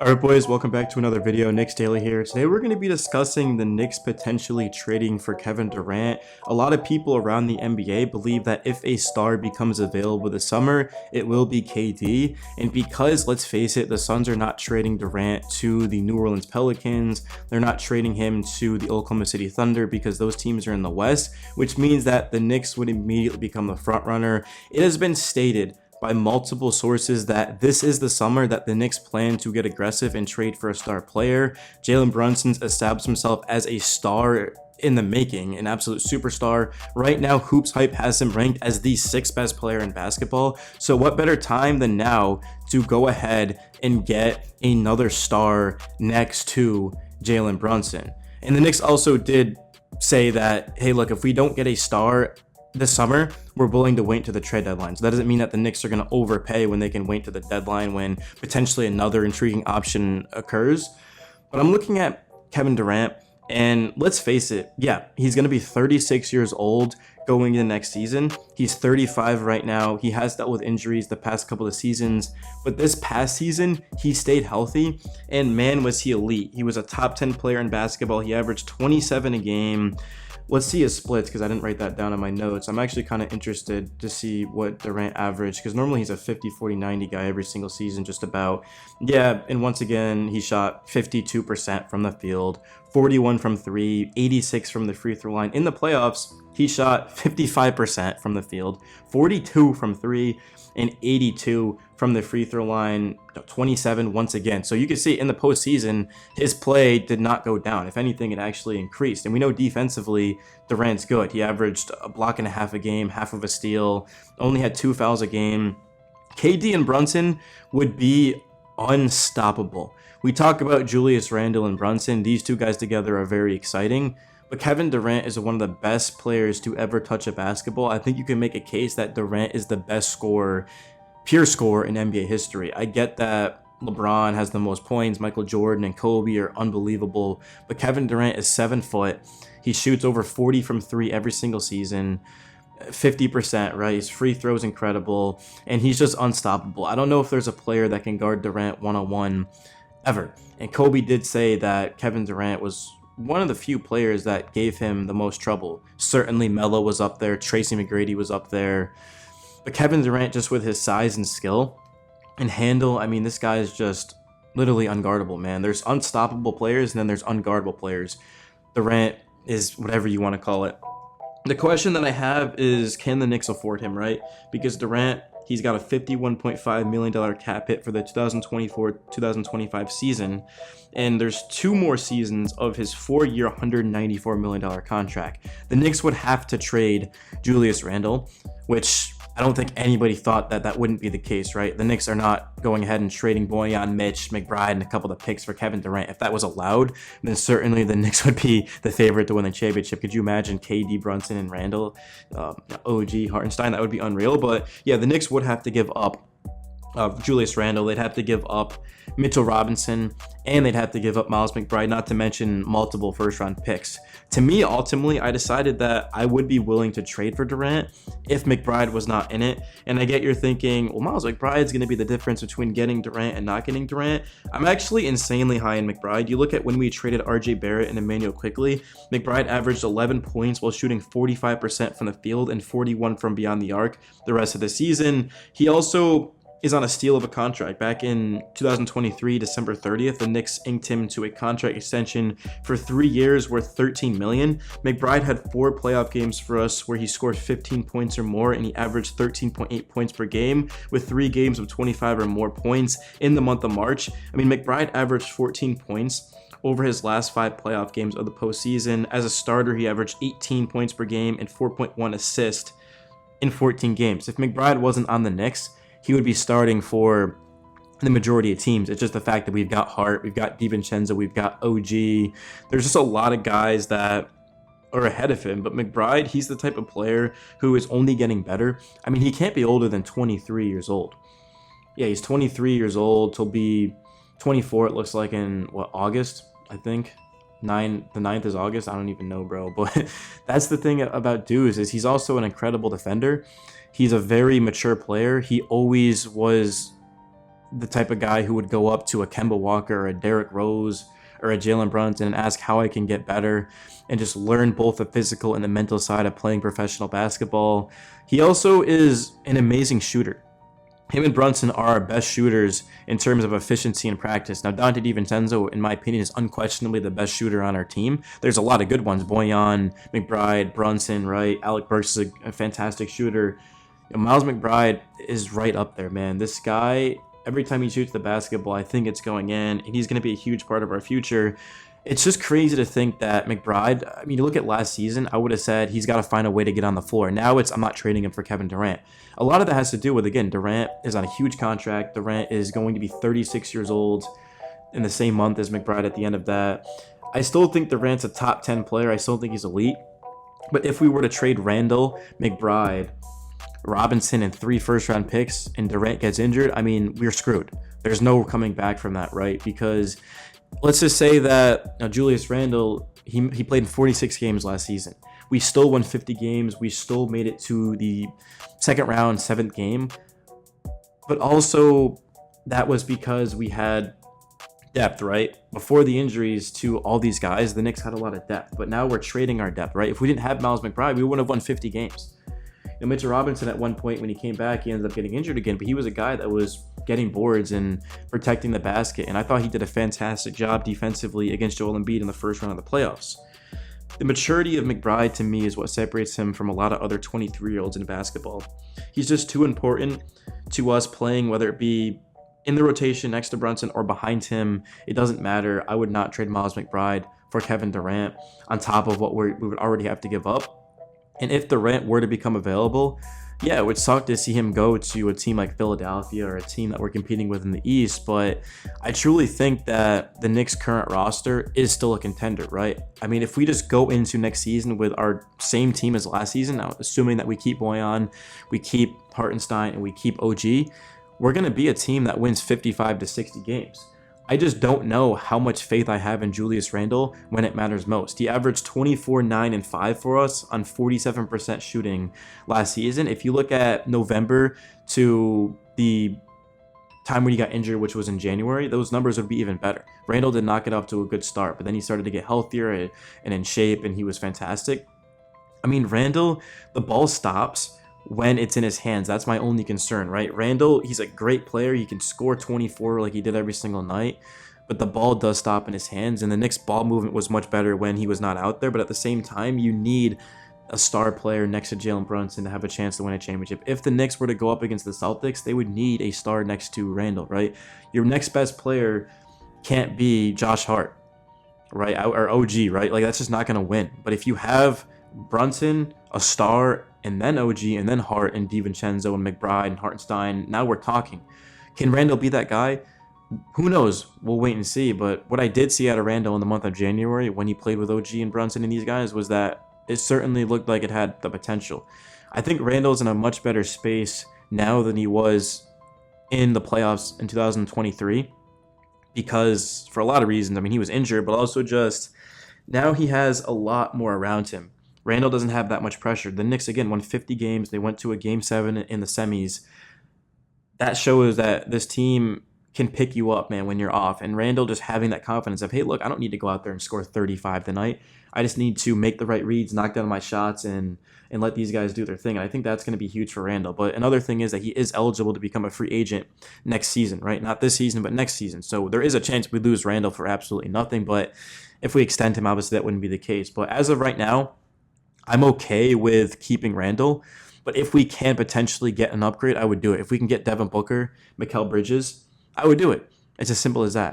Alright boys, welcome back to another video. Knicks Daily here. Today we're going to be discussing the Knicks potentially trading for Kevin Durant. A lot of people around the NBA believe that if a star becomes available this summer, it will be KD. And because, let's face it, the Suns are not trading Durant to the New Orleans Pelicans, they're not trading him to the Oklahoma City Thunder because those teams are in the West, which means that the Knicks would immediately become the front runner. It has been stated by multiple sources that this is the summer that the Knicks plan to get aggressive and trade for a star player. Jalen Brunson's established himself as a star in the making, an absolute superstar. Right now, Hoops Hype has him ranked as the 6th best player in basketball. So what better time than now to go ahead and get another star next to Jalen Brunson? And the Knicks also did say that, hey, look, if we don't get a star this summer, we're willing to wait to the trade deadline. So that doesn't mean that the Knicks are going to overpay when they can wait to the deadline when potentially another intriguing option occurs. But I'm looking at Kevin Durant, and let's face it, yeah, he's going to be 36 years old going into next season. He's 35 right now. He has dealt with injuries the past couple of seasons, but this past season, he stayed healthy, and man, was he elite. He was a top 10 player in basketball. He averaged 27 a game. Let's see his splits because I didn't write that down in my notes. I'm actually kind of interested to see what Durant averaged because normally he's a 50, 40, 90 guy every single season, just about. Yeah, and once again, he shot 52% from the field, 41 from three, 86 from the free throw line. In the playoffs, he shot 55% from the field, 42 from three, and 82 from the free throw line, 27 once again. So you can see in the postseason, his play did not go down. If anything, it actually increased. And we know defensively, Durant's good. He averaged a block and a half a game, half of a steal, only had 2 fouls a game. KD and Brunson would be unstoppable. We talk about Julius Randle and Brunson. These two guys together are very exciting. But Kevin Durant is one of the best players to ever touch a basketball. I think you can make a case that Durant is the best scorer, pure scorer in NBA history. I get that LeBron has the most points, Michael Jordan and Kobe are unbelievable, but Kevin Durant is 7 foot. He shoots over 40 from three every single season, 50%, right? His free throw is incredible, and he's just unstoppable. I don't know if there's a player that can guard Durant one-on-one ever. And Kobe did say that Kevin Durant was one of the few players that gave him the most trouble. Certainly Melo was up there, Tracy McGrady was up there, but Kevin Durant, just with his size and skill and handle, I mean, this guy is just literally unguardable, man. There's unstoppable players and then there's unguardable players. Durant is whatever you want to call it. The question that I have is, can the Knicks afford him, right? Because Durant, he's got a $51.5 million cap hit for the 2024-2025 season, and there's 2 more seasons of his 4-year, $194 million contract. The Knicks would have to trade Julius Randle, which I don't think anybody thought that that wouldn't be the case, right? The Knicks are not going ahead and trading Boyan, Mitch, McBride, and a couple of picks for Kevin Durant. If that was allowed, then certainly the Knicks would be the favorite to win the championship. Could you imagine KD, Brunson, and Randle, OG, Hartenstein? That would be unreal. But yeah, the Knicks would have to give up Julius Randle. They'd have to give up Mitchell Robinson, and they'd have to give up Miles McBride, not to mention multiple first-round picks. To me, ultimately, I decided that I would be willing to trade for Durant if McBride was not in it. And I get you're thinking, well, Miles McBride's going to be the difference between getting Durant and not getting Durant. I'm actually insanely high in McBride. You look at when we traded RJ Barrett and Emmanuel Quickley, McBride averaged 11 points while shooting 45% from the field and 41 from beyond the arc the rest of the season. He also is on a steal of a contract. Back in 2023, December 30th, the Knicks inked him to a contract extension for 3 years worth $13 million. McBride had 4 playoff games for us where he scored 15 points or more, and he averaged 13.8 points per game with 3 games of 25 or more points in the month of March. I mean, McBride averaged 14 points over his last 5 playoff games of the postseason. As a starter, he averaged 18 points per game and 4.1 assists in 14 games. If McBride wasn't on the Knicks, he would be starting for the majority of teams. It's just the fact that we've got Hart, we've got DiVincenzo, we've got OG. There's just a lot of guys that are ahead of him. But McBride, he's the type of player who is only getting better. I mean, he can't be older than 23 years old. Yeah, he's 23 years old. He'll be 24, it looks like, in, what, August, I think? The 9th is August. I don't even know, bro. But that's the thing about Deuce, is he's also an incredible defender. He's a very mature player. He always was the type of guy who would go up to a Kemba Walker or a Derrick Rose or a Jalen Brunson and ask how I can get better and just learn both the physical and the mental side of playing professional basketball. He also is an amazing shooter. Him and Brunson are our best shooters in terms of efficiency in practice. Now, Dante DiVincenzo, in my opinion, is unquestionably the best shooter on our team. There's a lot of good ones. Boyan, McBride, Brunson, right? Alec Burks is a fantastic shooter. Miles McBride is right up there, man. This guy, every time he shoots the basketball, I think it's going in, and he's going to be a huge part of our future. It's just crazy to think that McBride, I mean, you look at last season, I would have said he's got to find a way to get on the floor. Now I'm not trading him for Kevin Durant. A lot of that has to do with, again, Durant is on a huge contract. Durant is going to be 36 years old in the same month as McBride at the end of that. I still think Durant's a top 10 player. I still think he's elite. But if we were to trade Randall, McBride, Robinson, and 3 first-round picks, and Durant gets injured, I mean, we're screwed. There's no coming back from that, right? Because let's just say that Julius Randle, he played in 46 games last season. We still won 50 games. We still made it to the second round, 7th game. But also, that was because we had depth, right? Before the injuries to all these guys, the Knicks had a lot of depth. But now we're trading our depth, right? If we didn't have Miles McBride, we wouldn't have won 50 games. Mitchell Robinson, at one point when he came back, he ended up getting injured again, but he was a guy that was getting boards and protecting the basket, and I thought he did a fantastic job defensively against Joel Embiid in the first round of the playoffs. The maturity of McBride, to me, is what separates him from a lot of other 23-year-olds in basketball. He's just too important to us playing, whether it be in the rotation next to Brunson or behind him. It doesn't matter. I would not trade Miles McBride for Kevin Durant on top of what we would already have to give up. And if Durant were to become available, yeah, it would suck to see him go to a team like Philadelphia or a team that we're competing with in the East. But I truly think that the Knicks' current roster is still a contender, right? I mean, if we just go into next season with our same team as last season, now assuming that we keep Boyan, we keep Hartenstein, and we keep OG, we're going to be a team that wins 55 to 60 games. I just don't know how much faith I have in Julius Randle when it matters most. He averaged 24, 9, and 5 for us on 47% shooting last season. If you look at November to the time when he got injured, which was in January, those numbers would be even better. Randle did not get off to a good start, but then he started to get healthier and in shape, and he was fantastic. I mean, Randle, the ball stops when it's in his hands. That's my only concern, right? Randle, he's a great player. He can score 24 like he did every single night, but the ball does stop in his hands, and the Knicks' ball movement was much better when he was not out there. But at the same time, you need a star player next to Jalen Brunson to have a chance to win a championship. If the Knicks were to go up against the Celtics, they would need a star next to Randle, right? Your next best player can't be Josh Hart, right? Or OG, right? Like, that's just not going to win. But if you have Brunson, a star, and then OG, and then Hart, and DiVincenzo, and McBride, and Hartenstein, now we're talking. Can Randle be that guy? Who knows? We'll wait and see. But what I did see out of Randle in the month of January when he played with OG and Brunson and these guys was that it certainly looked like it had the potential. I think Randle's in a much better space now than he was in the playoffs in 2023 because, for a lot of reasons, I mean, he was injured, but also just now he has a lot more around him. Randle doesn't have that much pressure. The Knicks, again, won 50 games. They went to a Game 7 in the semis. That shows that this team can pick you up, man, when you're off. And Randle just having that confidence of, hey, look, I don't need to go out there and score 35 tonight. I just need to make the right reads, knock down my shots, and let these guys do their thing. And I think that's going to be huge for Randle. But another thing is that he is eligible to become a free agent next season, right? Not this season, but next season. So there is a chance we lose Randle for absolutely nothing. But if we extend him, obviously that wouldn't be the case. But as of right now, I'm okay with keeping Randle, but if we can potentially get an upgrade, I would do it. If we can get Devin Booker, Mikal Bridges, I would do it. It's as simple as that.